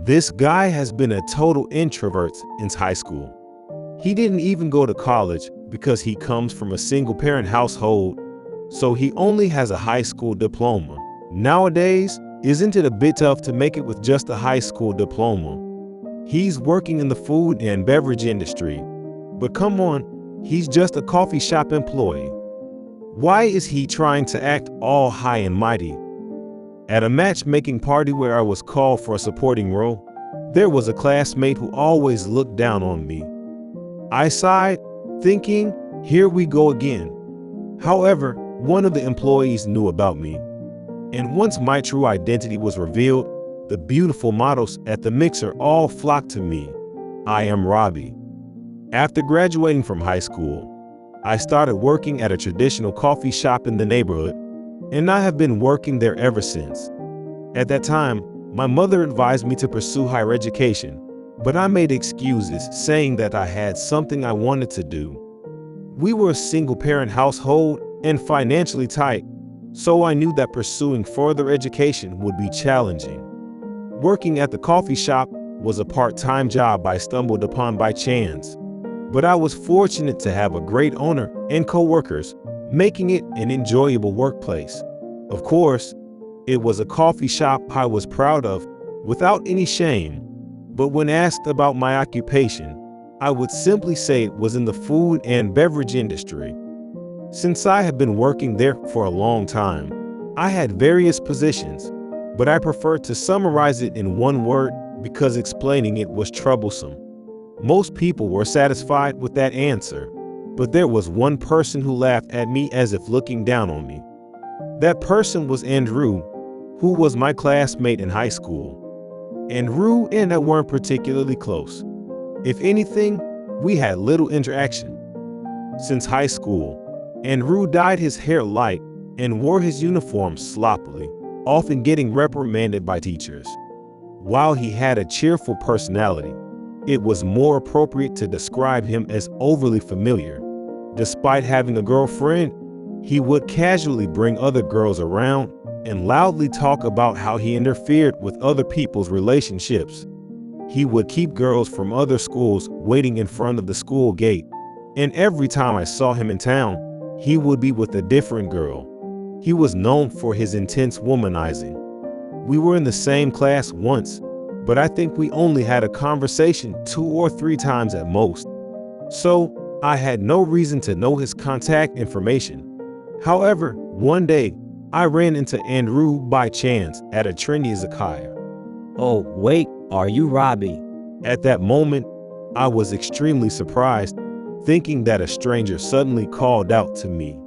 This guy has been a total introvert since high school. He didn't even go to college because he comes from a single-parent household, so he only has a high school diploma. Nowadays, isn't it a bit tough to make it with just a high school diploma? He's working in the food and beverage industry, but come on, he's just a coffee shop employee. Why is he trying to act all high and mighty? At a matchmaking party where I was called for a supporting role, there was a classmate who always looked down on me. I sighed, thinking, here we go again. However, one of the employees knew about me, and once my true identity was revealed, the beautiful models at the mixer all flocked to me. I am Robbie. After graduating from high school, I started working at a traditional coffee shop in the neighborhood, and I have been working there ever since. At that time, my mother advised me to pursue higher education, but I made excuses, saying that I had something I wanted to do. We were a single-parent household and financially tight, so I knew that pursuing further education would be challenging. Working at the coffee shop was a part-time job I stumbled upon by chance, but I was fortunate to have a great owner and co-workers, making it an enjoyable workplace. Of course, it was a coffee shop I was proud of, without any shame. But when asked about my occupation, I would simply say it was in the food and beverage industry. Since I have been working there for a long time, I had various positions, but I preferred to summarize it in one word because explaining it was troublesome. Most people were satisfied with that answer, but there was one person who laughed at me as if looking down on me. That person was Andrew, who was my classmate in high school. Andrew and I weren't particularly close. If anything, we had little interaction. Since high school, Andrew dyed his hair light and wore his uniform sloppily, often getting reprimanded by teachers. While he had a cheerful personality, it was more appropriate to describe him as overly familiar. Despite having a girlfriend, he would casually bring other girls around and loudly talk about how he interfered with other people's relationships. He would keep girls from other schools waiting in front of the school gate, and every time I saw him in town, he would be with a different girl. He was known for his intense womanizing. We were in the same class once, but I think we only had a conversation 2 or 3 times at most. So I had no reason to know his contact information. However, one day, I ran into Andrew by chance at a trendy izakaya. Oh, wait, are you Robbie? At that moment, I was extremely surprised, thinking that a stranger suddenly called out to me.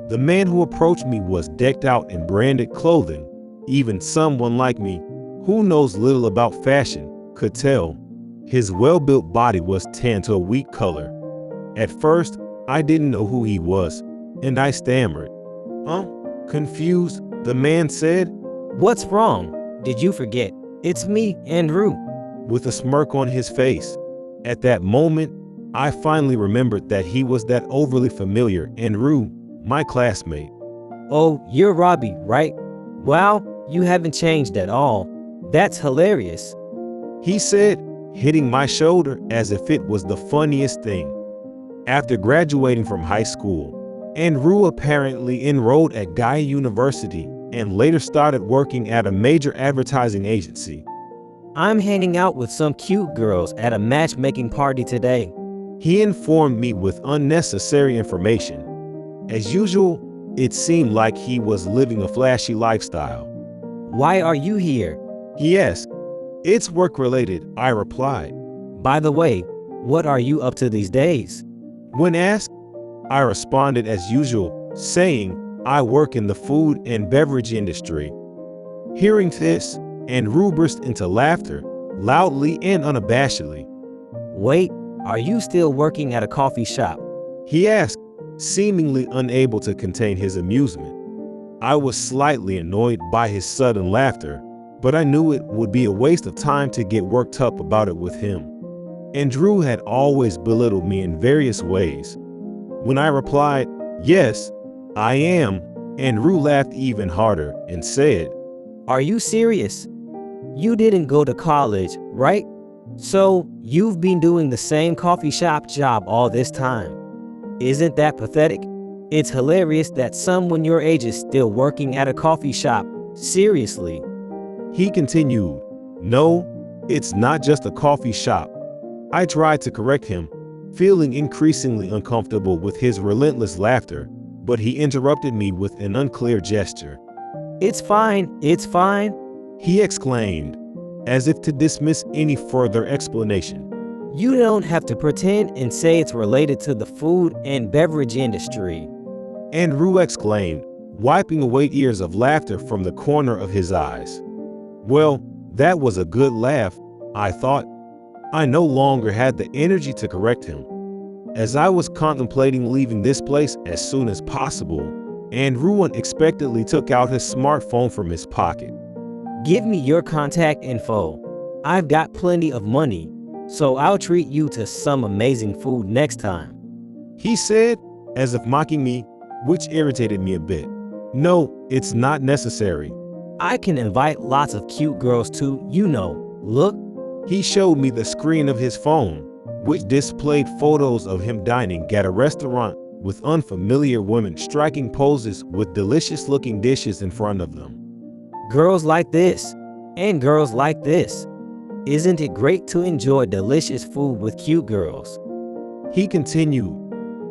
The man who approached me was decked out in branded clothing. Even someone like me, who knows little about fashion, could tell. His well-built body was tan to a wheat color. At first, I didn't know who he was, and I stammered. Confused, the man said, What's wrong? Did you forget? It's me, Andrew. With a smirk on his face. At that moment, I finally remembered that he was that overly familiar Andrew, my classmate. Oh, you're Robbie, right? Wow, you haven't changed at all. That's hilarious. He said, hitting my shoulder as if it was the funniest thing. After graduating from high school, Andrew apparently enrolled at Gaia University and later started working at a major advertising agency. I'm hanging out with some cute girls at a matchmaking party today. He informed me with unnecessary information. As usual, it seemed like he was living a flashy lifestyle. Why are you here? He asked. It's work-related, I replied. By the way, what are you up to these days? When asked, I responded as usual, saying, I work in the food and beverage industry. Hearing this, Andrew burst into laughter, loudly and unabashedly. Wait, are you still working at a coffee shop? He asked, seemingly unable to contain his amusement. I was slightly annoyed by his sudden laughter, but I knew it would be a waste of time to get worked up about it with him. Andrew had always belittled me in various ways. When I replied, yes, I am, Andrew laughed even harder and said, Are you serious? You didn't go to college, right? So, you've been doing the same coffee shop job all this time. Isn't that pathetic? It's hilarious that someone your age is still working at a coffee shop. Seriously. He continued, "No, it's not just a coffee shop." I tried to correct him, feeling increasingly uncomfortable with his relentless laughter, but he interrupted me with an unclear gesture. It's fine, it's fine. He exclaimed, as if to dismiss any further explanation. You don't have to pretend and say it's related to the food and beverage industry. Andrew exclaimed, wiping away ears of laughter from the corner of his eyes. Well, that was a good laugh, I thought. I no longer had the energy to correct him. As I was contemplating leaving this place as soon as possible, Andrew unexpectedly took out his smartphone from his pocket. Give me your contact info. I've got plenty of money, so I'll treat you to some amazing food next time. He said, as if mocking me, which irritated me a bit. No, it's not necessary. I can invite lots of cute girls too, you know. Look. He showed me the screen of his phone, which displayed photos of him dining at a restaurant with unfamiliar women striking poses with delicious-looking dishes in front of them. Girls like this, and girls like this. Isn't it great to enjoy delicious food with cute girls? He continued.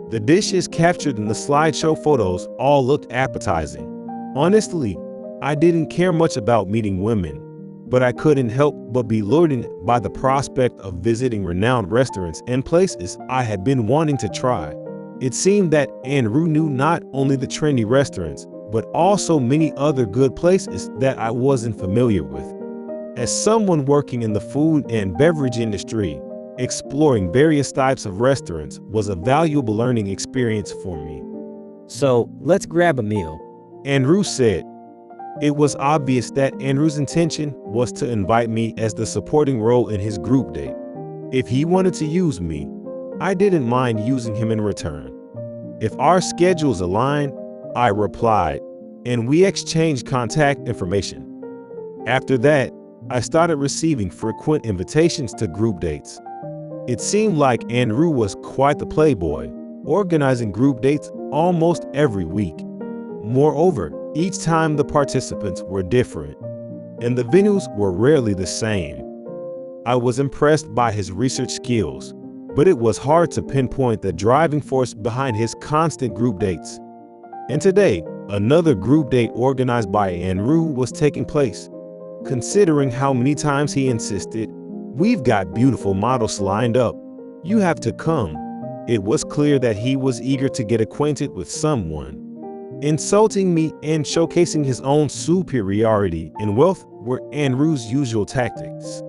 The dishes captured in the slideshow photos all looked appetizing. Honestly, I didn't care much about meeting women, but I couldn't help but be lured by the prospect of visiting renowned restaurants and places I had been wanting to try. It seemed that Andrew knew not only the trendy restaurants, but also many other good places that I wasn't familiar with. As someone working in the food and beverage industry, exploring various types of restaurants was a valuable learning experience for me. So, let's grab a meal, Andrew said. It was obvious that Andrew's intention was to invite me as the supporting role in his group date. If he wanted to use me, I didn't mind using him in return. If our schedules aligned, I replied, and we exchanged contact information. After that, I started receiving frequent invitations to group dates. It seemed like Andrew was quite the playboy, organizing group dates almost every week. Moreover, each time the participants were different, and the venues were rarely the same. I was impressed by his research skills, but it was hard to pinpoint the driving force behind his constant group dates. And today, another group date organized by Andrew was taking place. Considering how many times he insisted, "We've got beautiful models lined up. You have to come." It was clear that he was eager to get acquainted with someone. Insulting me and showcasing his own superiority in wealth were Andrew's usual tactics.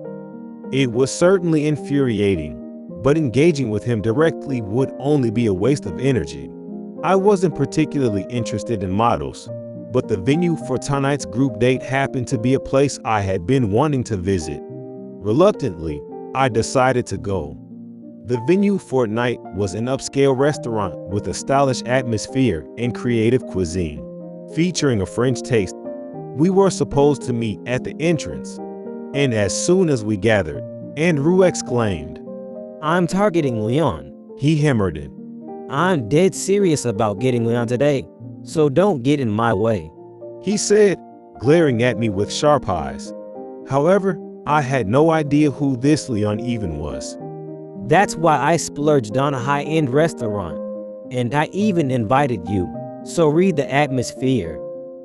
It was certainly infuriating, but engaging with him directly would only be a waste of energy. I wasn't particularly interested in models, but the venue for tonight's group date happened to be a place I had been wanting to visit. Reluctantly, I decided to go. The venue for tonight was an upscale restaurant with a stylish atmosphere and creative cuisine, featuring a French taste. We were supposed to meet at the entrance, and as soon as we gathered, Andrew exclaimed, I'm targeting Leon. He hammered it. I'm dead serious about getting Leon today, so don't get in my way, he said, glaring at me with sharp eyes. However, I had no idea who this Leon even was. That's why I splurged on a high-end restaurant, and I even invited you, so read the atmosphere,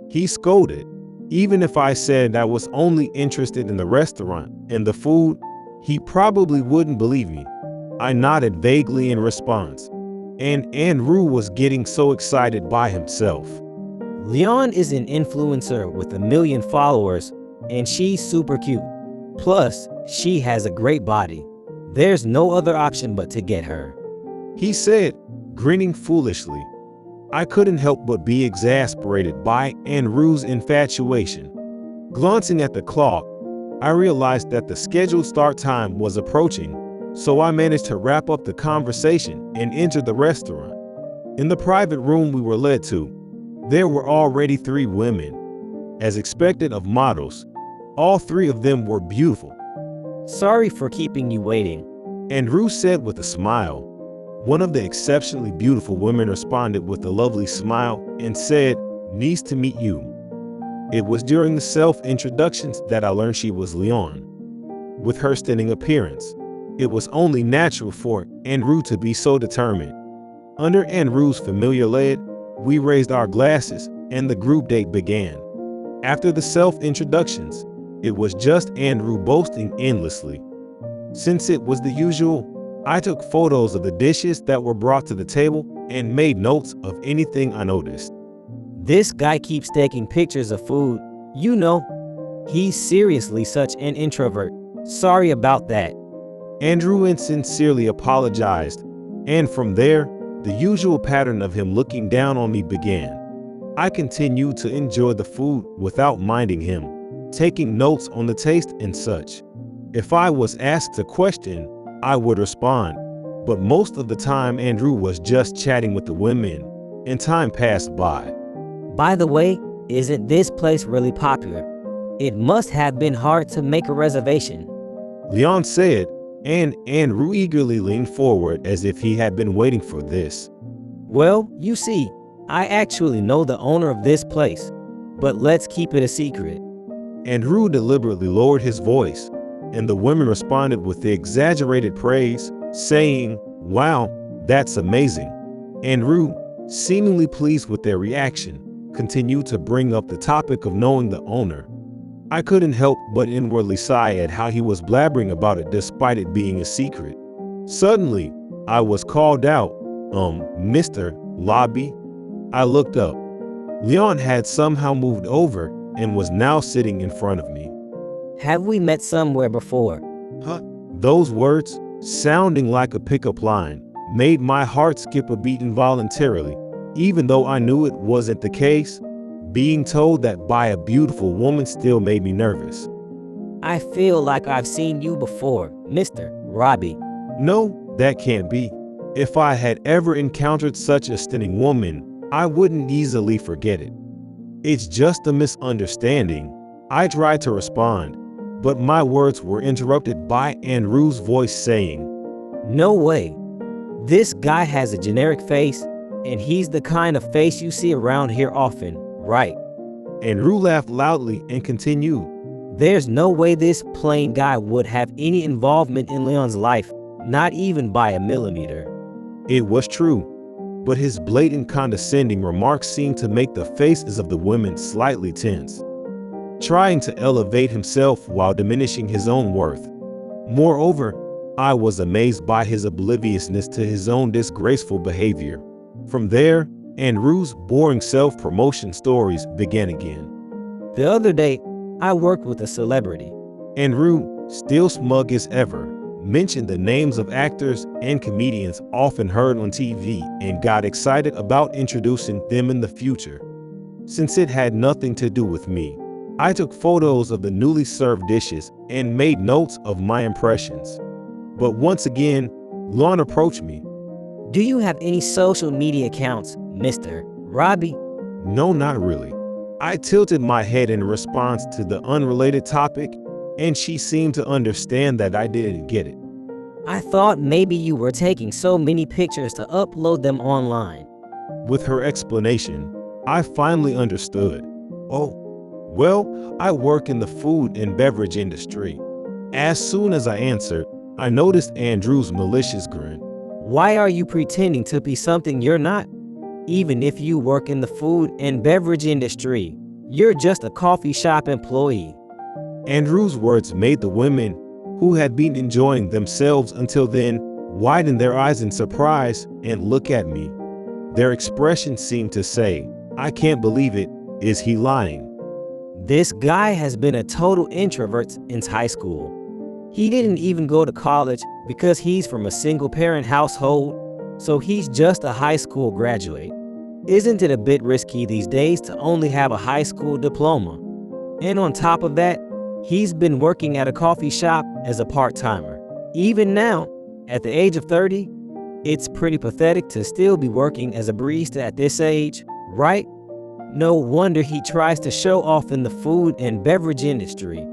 he scolded. Even if I said I was only interested in the restaurant and the food, he probably wouldn't believe me. I nodded vaguely in response, and Andrew was getting so excited by himself. Leon is an influencer with 1 million followers, and she's super cute. Plus, she has a great body. There's no other option but to get her, he said, grinning foolishly. I couldn't help but be exasperated by Andrew's infatuation. Glancing at the clock, I realized that the scheduled start time was approaching, so I managed to wrap up the conversation and enter the restaurant. In the private room we were led to, there were already 3 women. As expected of models, All three of them were beautiful, Sorry for keeping you waiting. Andrew said with a smile. One of the exceptionally beautiful women responded with a lovely smile and said, "Nice to meet you." It was during the self-introductions that I learned she was Leon. With her stunning appearance, it was only natural for Andrew to be so determined. Under Andrew's familiar lead, we raised our glasses and the group date began. After the self-introductions, it was just Andrew boasting endlessly. Since it was the usual, I took photos of the dishes that were brought to the table and made notes of anything I noticed. This guy keeps taking pictures of food. You know, he's seriously such an introvert. Sorry about that. Andrew insincerely apologized, and from there, the usual pattern of him looking down on me began. I continued to enjoy the food without minding him, taking notes on the taste and such. If I was asked a question, I would respond, but most of the time Andrew was just chatting with the women, and time passed by. By the way, isn't this place really popular? It must have been hard to make a reservation. Leon said, and Andrew eagerly leaned forward as if he had been waiting for this. Well, you see, I actually know the owner of this place, but let's keep it a secret. Andrew deliberately lowered his voice, and the women responded with the exaggerated praise, saying, "Wow, that's amazing." Andrew, seemingly pleased with their reaction, continued to bring up the topic of knowing the owner. I couldn't help but inwardly sigh at how he was blabbering about it despite it being a secret. Suddenly, I was called out, "Mr. Lobby." I looked up. Leon had somehow moved over and was now sitting in front of me. Have we met somewhere before? Huh? Those words, sounding like a pickup line, made my heart skip a beat involuntarily. Even though I knew it wasn't the case, being told that by a beautiful woman still made me nervous. I feel like I've seen you before, Mr. Robbie. No, that can't be. If I had ever encountered such a stunning woman, I wouldn't easily forget it. It's just a misunderstanding. I tried to respond, but my words were interrupted by Andrew's voice saying, No way. This guy has a generic face, and he's the kind of face you see around here often, right? Andrew laughed loudly and continued, There's no way this plain guy would have any involvement in Leon's life, not even by a millimeter. It was true, but his blatant condescending remarks seemed to make the faces of the women slightly tense, trying to elevate himself while diminishing his own worth. Moreover, I was amazed by his obliviousness to his own disgraceful behavior. From there, Andrew's boring self-promotion stories began again. The other day, I worked with a celebrity. Andrew, still smug as ever, mentioned the names of actors and comedians often heard on TV and got excited about introducing them in the future. Since it had nothing to do with me, I took photos of the newly served dishes and made notes of my impressions. But once again, Lon approached me. Do you have any social media accounts, Mr. Robbie? No, not really. I tilted my head in response to the unrelated topic, and she seemed to understand that I didn't get it. I thought maybe you were taking so many pictures to upload them online. With her explanation, I finally understood. Oh, well, I work in the food and beverage industry. As soon as I answered, I noticed Andrew's malicious grin. Why are you pretending to be something you're not? Even if you work in the food and beverage industry, you're just a coffee shop employee. Andrew's words made the women, who had been enjoying themselves until then, widen their eyes in surprise and look at me. Their expression seemed to say, "I can't believe it, is he lying?" This guy has been a total introvert since high school. He didn't even go to college because he's from a single-parent household, so he's just a high school graduate. Isn't it a bit risky these days to only have a high school diploma? And on top of that, he's been working at a coffee shop as a part-timer. Even now, at the age of 30, it's pretty pathetic to still be working as a barista at this age, right? No wonder he tries to show off in the food and beverage industry.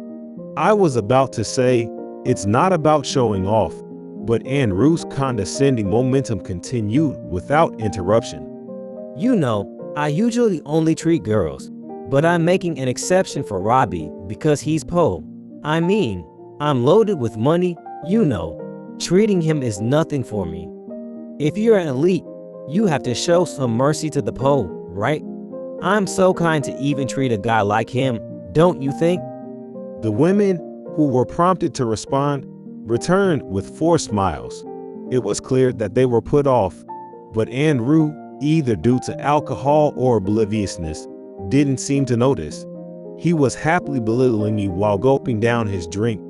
I was about to say, it's not about showing off, but Andrew's condescending momentum continued without interruption. You know, I usually only treat girls, but I'm making an exception for Robbie because he's Po. I mean, I'm loaded with money, you know. Treating him is nothing for me. If you're an elite, you have to show some mercy to the Po, right? I'm so kind to even treat a guy like him, don't you think? The women, who were prompted to respond, returned with forced smiles. It was clear that they were put off, but Andrew, either due to alcohol or obliviousness, didn't seem to notice. He was happily belittling me while gulping down his drink.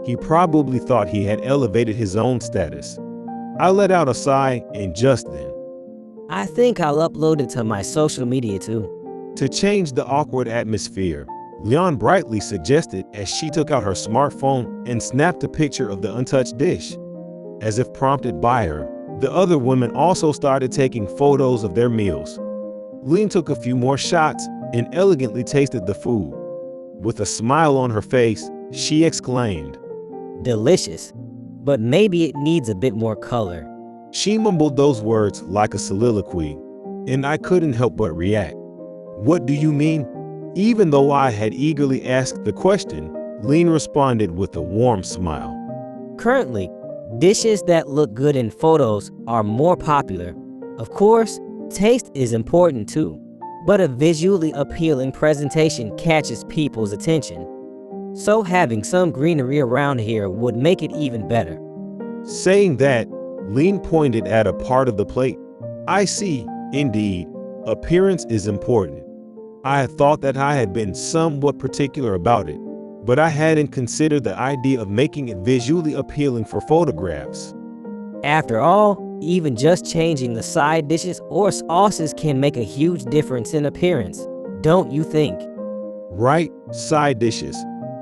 He probably thought he had elevated his own status. I let out a sigh, and just then, I think I'll upload it to my social media too. to change the awkward atmosphere, Leon brightly suggested as she took out her smartphone and snapped a picture of the untouched dish. As if prompted by her, the other women also started taking photos of their meals. Leon took a few more shots and elegantly tasted the food. With a smile on her face, she exclaimed, Delicious, but maybe it needs a bit more color. She mumbled those words like a soliloquy, and I couldn't help but react. What do you mean? Even though I had eagerly asked the question, Lean responded with a warm smile. Currently, dishes that look good in photos are more popular. Of course, taste is important too, but a visually appealing presentation catches people's attention. So having some greenery around here would make it even better. Saying that, Lean pointed at a part of the plate. I see, indeed, appearance is important. I had thought that I had been somewhat particular about it, but I hadn't considered the idea of making it visually appealing for photographs. After all, even just changing the side dishes or sauces can make a huge difference in appearance, don't you think? Right, side dishes.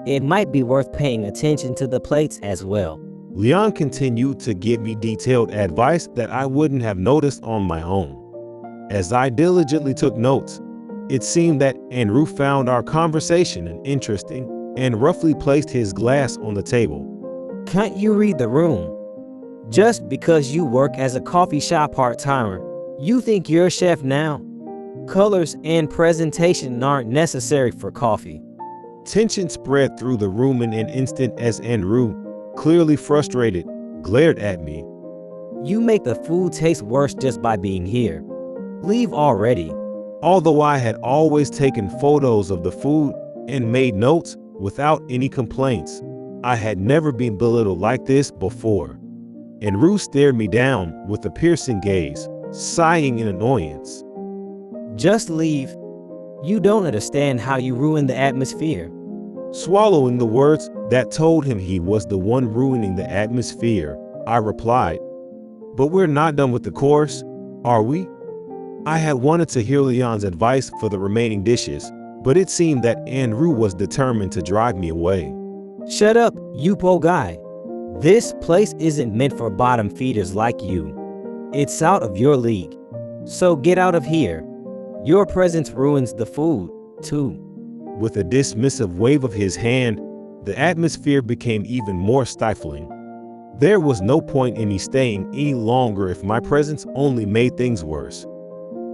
It might be worth paying attention to the plates as well. Leon continued to give me detailed advice that I wouldn't have noticed on my own. As I diligently took notes, it seemed that Andrew found our conversation interesting and roughly placed his glass on the table. Can't you read the room? Just because you work as a coffee shop part-timer, you think you're a chef now? Colors and presentation aren't necessary for coffee. Tension spread through the room in an instant as Andrew, clearly frustrated, glared at me. You make the food taste worse just by being here. Leave already. Although I had always taken photos of the food and made notes without any complaints, I had never been belittled like this before. Andrew stared me down with a piercing gaze, sighing in annoyance. Just leave. You don't understand how you ruin the atmosphere. Swallowing the words that told him he was the one ruining the atmosphere, I replied, But we're not done with the course, are we? I had wanted to hear Leon's advice for the remaining dishes, but it seemed that Andrew was determined to drive me away. Shut up, you po guy. This place isn't meant for bottom feeders like you. It's out of your league. So get out of here. Your presence ruins the food, too. With a dismissive wave of his hand, the atmosphere became even more stifling. There was no point in me staying any longer if my presence only made things worse.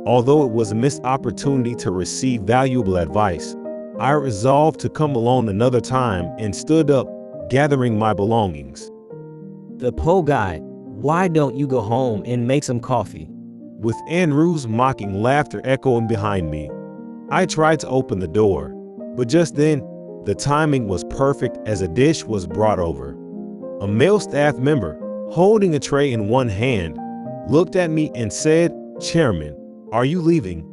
Although it was a missed opportunity to receive valuable advice, I resolved to come alone another time and stood up, gathering my belongings. The po guy, why don't you go home and make some coffee? With Andrew's mocking laughter echoing behind me, I tried to open the door, but just then, the timing was perfect as a dish was brought over. A male staff member, holding a tray in one hand, looked at me and said, Chairman, are you leaving?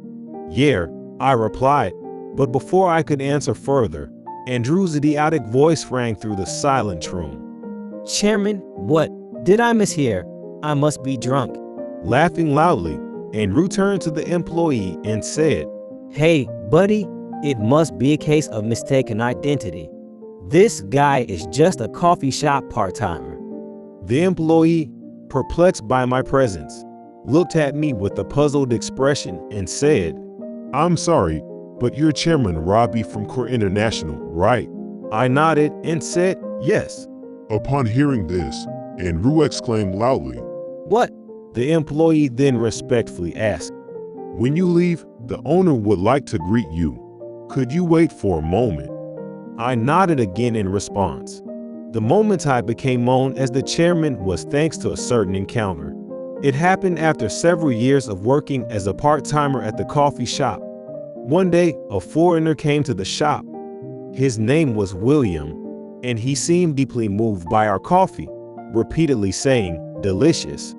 Yeah, I replied, but before I could answer further, Andrew's idiotic voice rang through the silent room. Chairman, what? Did I mishear? I must be drunk. Laughing loudly, Andrew turned to the employee and said, Hey, buddy, it must be a case of mistaken identity. This guy is just a coffee shop part-timer. The employee, perplexed by my presence, looked at me with a puzzled expression and said, I'm sorry, but you're Chairman Robbie from Core International, right? I nodded and said yes. Upon hearing this, Andrew exclaimed loudly, What? The employee then respectfully asked, "When you leave, the owner would like to greet you. Could you wait for a moment?" I nodded again in response. The moment I became known as the chairman was thanks to a certain encounter. It happened after several years of working as a part-timer at the coffee shop. One day, a foreigner came to the shop. His name was William, and he seemed deeply moved by our coffee, repeatedly saying, "Delicious."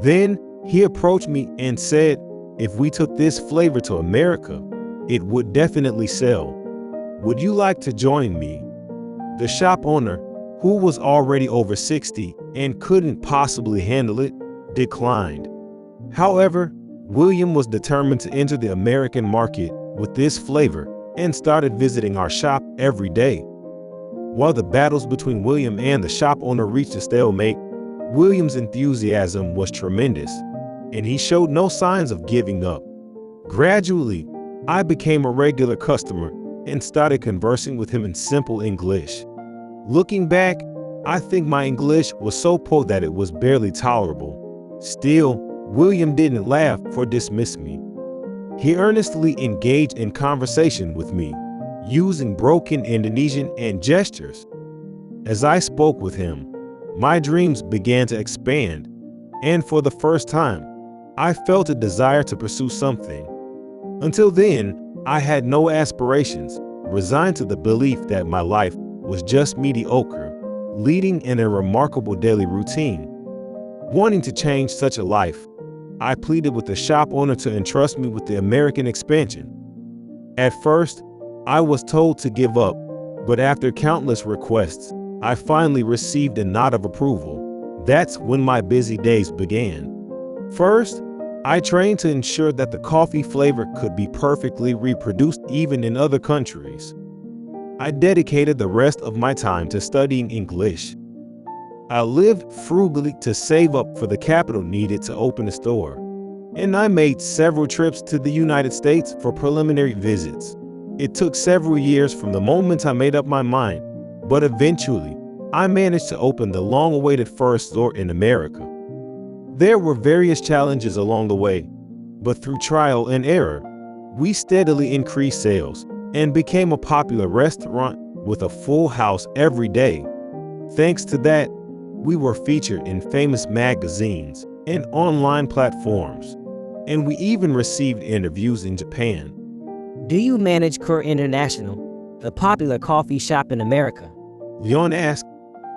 Then he approached me and said, if we took this flavor to America, it would definitely sell. Would you like to join me? The shop owner, who was already over 60 and couldn't possibly handle it, declined. However, William was determined to enter the American market with this flavor and started visiting our shop every day. While the battles between William and the shop owner reached a stalemate, William's enthusiasm was tremendous, and he showed no signs of giving up. Gradually, I became a regular customer and started conversing with him in simple English. Looking back, I think my English was so poor that it was barely tolerable. Still, William didn't laugh or dismiss me. He earnestly engaged in conversation with me, using broken Indonesian and gestures. As I spoke with him, my dreams began to expand, and for the first time, I felt a desire to pursue something. Until then, I had no aspirations, resigned to the belief that my life was just mediocre, leading in a remarkable daily routine. Wanting to change such a life, I pleaded with the shop owner to entrust me with the American expansion. At first, I was told to give up, but after countless requests, I finally received a nod of approval. That's when my busy days began. First, I trained to ensure that the coffee flavor could be perfectly reproduced even in other countries. I dedicated the rest of my time to studying English. I lived frugally to save up for the capital needed to open a store, and I made several trips to the United States for preliminary visits. It took several years from the moment I made up my mind, but eventually, I managed to open the long-awaited first store in America. There were various challenges along the way, but through trial and error, we steadily increased sales and became a popular restaurant with a full house every day. Thanks to that, we were featured in famous magazines and online platforms, and we even received interviews in Japan. Do you manage Cur International, the popular coffee shop in America? Leon asked,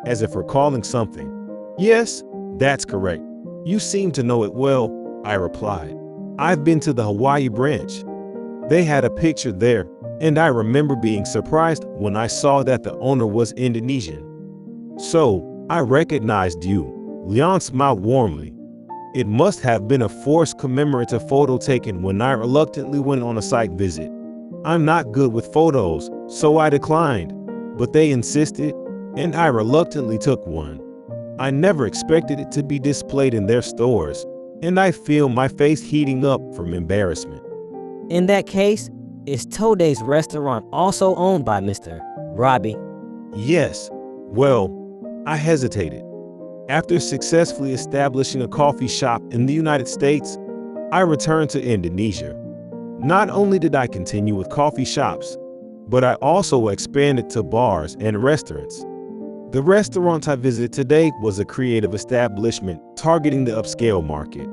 as if recalling something. Yes, that's correct. You seem to know it well, I replied. I've been to the Hawaii branch. They had a picture there, and I remember being surprised when I saw that the owner was Indonesian. So, I recognized you. Leon smiled warmly. It must have been a forced commemorative photo taken when I reluctantly went on a site visit. I'm not good with photos, so I declined, but they insisted, and I reluctantly took one. I never expected it to be displayed in their stores, and I feel my face heating up from embarrassment. In that case, is Today's restaurant also owned by Mr. Robbie? Yes. Well, I hesitated. After successfully establishing a coffee shop in the United States, I returned to Indonesia. Not only did I continue with coffee shops, but I also expanded to bars and restaurants. The restaurant I visited today was a creative establishment targeting the upscale market.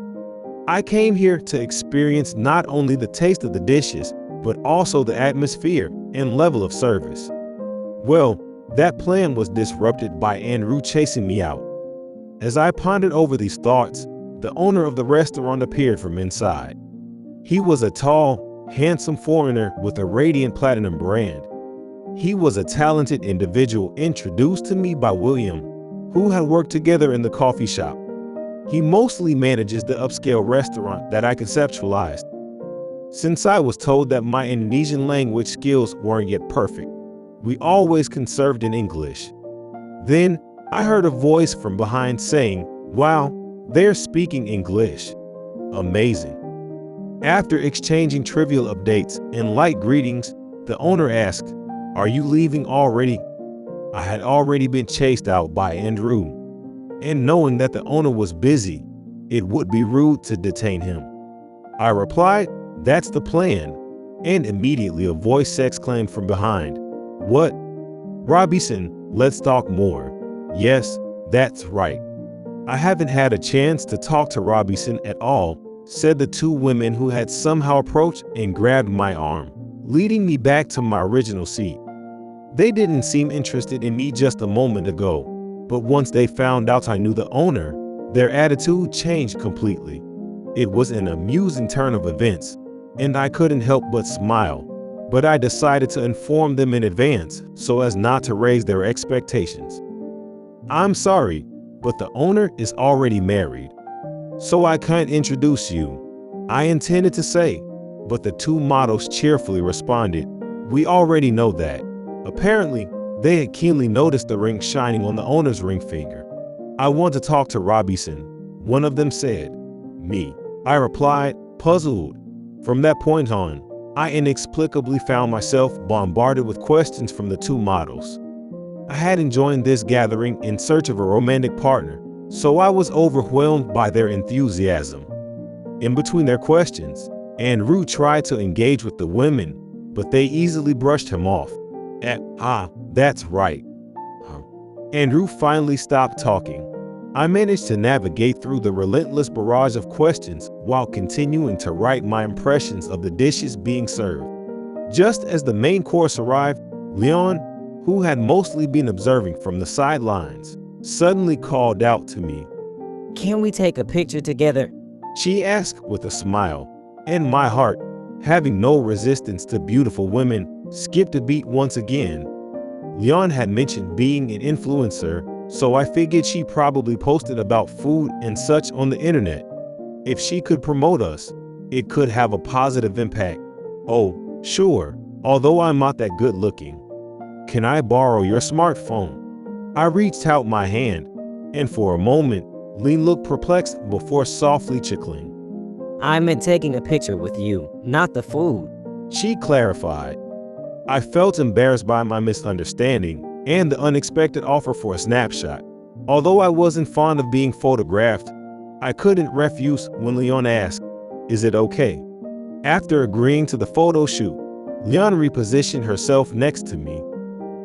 I came here to experience not only the taste of the dishes, but also the atmosphere and level of service. Well, that plan was disrupted by Andrew chasing me out. As I pondered over these thoughts, the owner of the restaurant appeared from inside. He was a tall, handsome foreigner with a radiant platinum brand. He was a talented individual introduced to me by William, who had worked together in the coffee shop. He mostly manages the upscale restaurant that I conceptualized. Since I was told that my Indonesian language skills weren't yet perfect, we always conserved in English. Then, I heard a voice from behind saying, "Wow, they're speaking English. Amazing." After exchanging trivial updates and light greetings, the owner asked, "Are you leaving already?" I had already been chased out by Andrew, and knowing that the owner was busy, it would be rude to detain him. I replied, "That's the plan," and immediately a voice exclaimed from behind, "What? Robinson, let's talk more." Yes, that's right. I haven't had a chance to talk to Robinson at all, said the two women who had somehow approached and grabbed my arm, leading me back to my original seat. They didn't seem interested in me just a moment ago, but once they found out I knew the owner, their attitude changed completely. It was an amusing turn of events, and I couldn't help but smile, but I decided to inform them in advance so as not to raise their expectations. "I'm sorry, but the owner is already married, so I can't introduce you," I intended to say, but the two models cheerfully responded, "We already know that." Apparently, they had keenly noticed the ring shining on the owner's ring finger. "I want to talk to Robinson," one of them said. "Me," I replied, puzzled. From that point on, I inexplicably found myself bombarded with questions from the two models. I hadn't joined this gathering in search of a romantic partner, so I was overwhelmed by their enthusiasm. In between their questions, Andrew tried to engage with the women, but they easily brushed him off. That's right." Andrew finally stopped talking. I managed to navigate through the relentless barrage of questions while continuing to write my impressions of the dishes being served. Just as the main course arrived, Leon, who had mostly been observing from the sidelines, suddenly called out to me. Can we take a picture together? She asked with a smile, and my heart, having no resistance to beautiful women, skipped a beat once again. Leon had mentioned being an influencer, so I figured she probably posted about food and such on the internet. If she could promote us, it could have a positive impact. "Oh, sure, although I'm not that good looking. Can I borrow your smartphone?" I reached out my hand, and for a moment, Lean looked perplexed before softly chuckling. I meant taking a picture with you, not the food. She clarified. I felt embarrassed by my misunderstanding and the unexpected offer for a snapshot. Although I wasn't fond of being photographed, I couldn't refuse when Leon asked, "Is it okay?" After agreeing to the photo shoot, Leon repositioned herself next to me.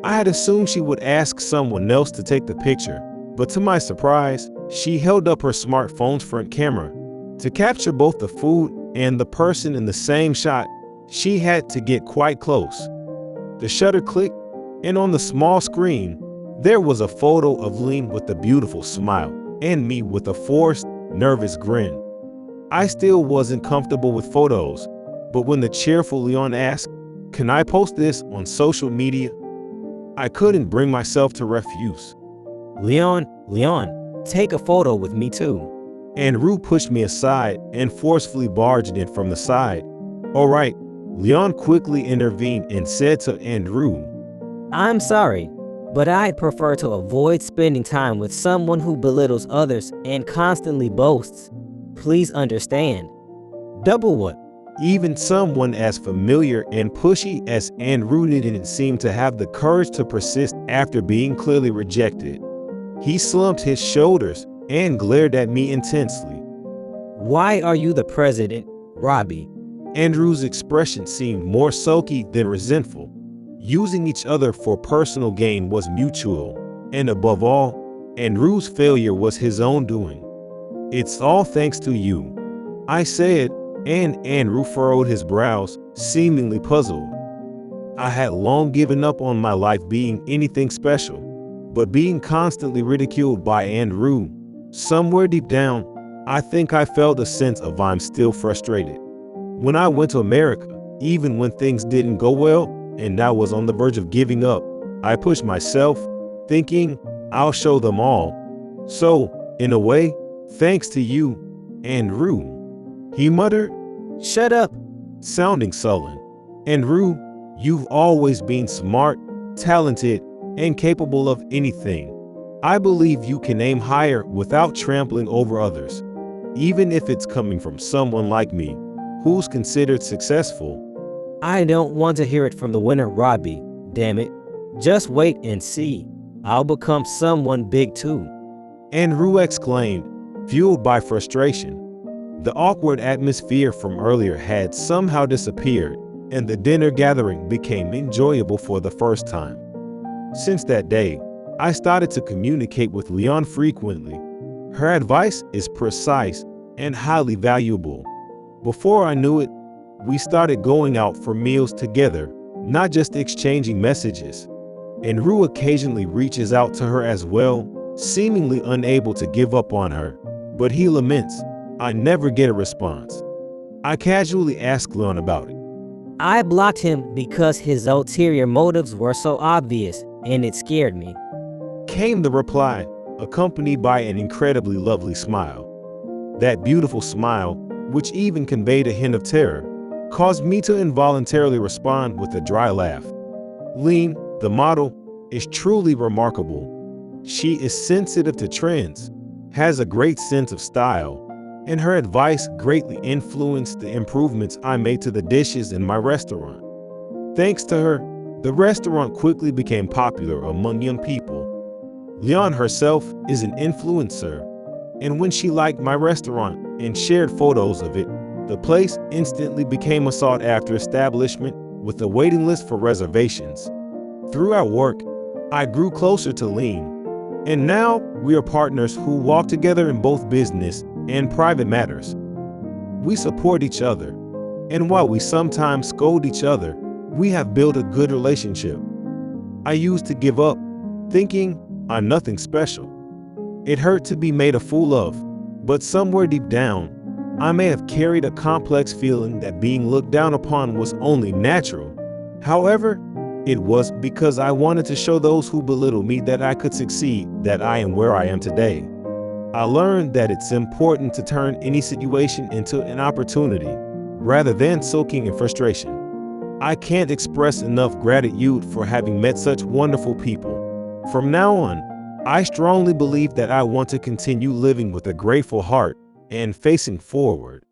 I had assumed she would ask someone else to take the picture, but to my surprise, she held up her smartphone's front camera. To capture both the food and the person in the same shot, she had to get quite close. The shutter clicked, and on the small screen, there was a photo of Lean with a beautiful smile and me with a forced, nervous grin. I still wasn't comfortable with photos, but when the cheerful Leon asked, "Can I post this on social media?" I couldn't bring myself to refuse. Leon, take a photo with me too. Andrew pushed me aside and forcefully barged in from the side. "All right," Leon quickly intervened and said to Andrew, I'm sorry, but I'd prefer to avoid spending time with someone who belittles others and constantly boasts. Please understand. Double what? Even someone as familiar and pushy as Andrew didn't seem to have the courage to persist after being clearly rejected. He slumped his shoulders and glared at me intensely. Why are you the president, Robbie? Andrew's expression seemed more sulky than resentful. Using each other for personal gain was mutual, and above all, Andrew's failure was his own doing. "It's all thanks to you," I said, and Andrew furrowed his brows, seemingly puzzled. I had long given up on my life being anything special, but being constantly ridiculed by Andrew, somewhere deep down, I think I felt a sense of I'm still frustrated. When I went to America, even when things didn't go well, and I was on the verge of giving up, I pushed myself, thinking, I'll show them all. So, in a way, thanks to you, Andrew, he muttered, Shut up, sounding sullen. Andrew, you've always been smart, talented, and capable of anything. I believe you can aim higher without trampling over others, even if it's coming from someone like me, who's considered successful. I don't want to hear it from the winner, Robbie, damn it. Just wait and see. I'll become someone big too. And Rue exclaimed, fueled by frustration. The awkward atmosphere from earlier had somehow disappeared, and the dinner gathering became enjoyable for the first time. Since that day, I started to communicate with Leon frequently. Her advice is precise and highly valuable. Before I knew it, we started going out for meals together, not just exchanging messages. And Rue occasionally reaches out to her as well, seemingly unable to give up on her. But he laments, I never get a response. I casually ask Leon about it. I blocked him because his ulterior motives were so obvious, and it scared me. Came the reply, accompanied by an incredibly lovely smile. That beautiful smile, which even conveyed a hint of terror, caused me to involuntarily respond with a dry laugh. Lean, the model, is truly remarkable. She is sensitive to trends, has a great sense of style, and her advice greatly influenced the improvements I made to the dishes in my restaurant. Thanks to her, the restaurant quickly became popular among young people. Leon herself is an influencer, and when she liked my restaurant and shared photos of it, the place instantly became a sought-after establishment with a waiting list for reservations. Through our work, I grew closer to Lean, and now we are partners who walk together in both business and private matters. We support each other, and while we sometimes scold each other, we have built a good relationship. I used to give up, thinking I'm nothing special. It hurt to be made a fool of, but somewhere deep down, I may have carried a complex feeling that being looked down upon was only natural. However, it was because I wanted to show those who belittle me that I could succeed, that I am where I am today. I learned that it's important to turn any situation into an opportunity, rather than soaking in frustration. I can't express enough gratitude for having met such wonderful people. From now on, I strongly believe that I want to continue living with a grateful heart and facing forward.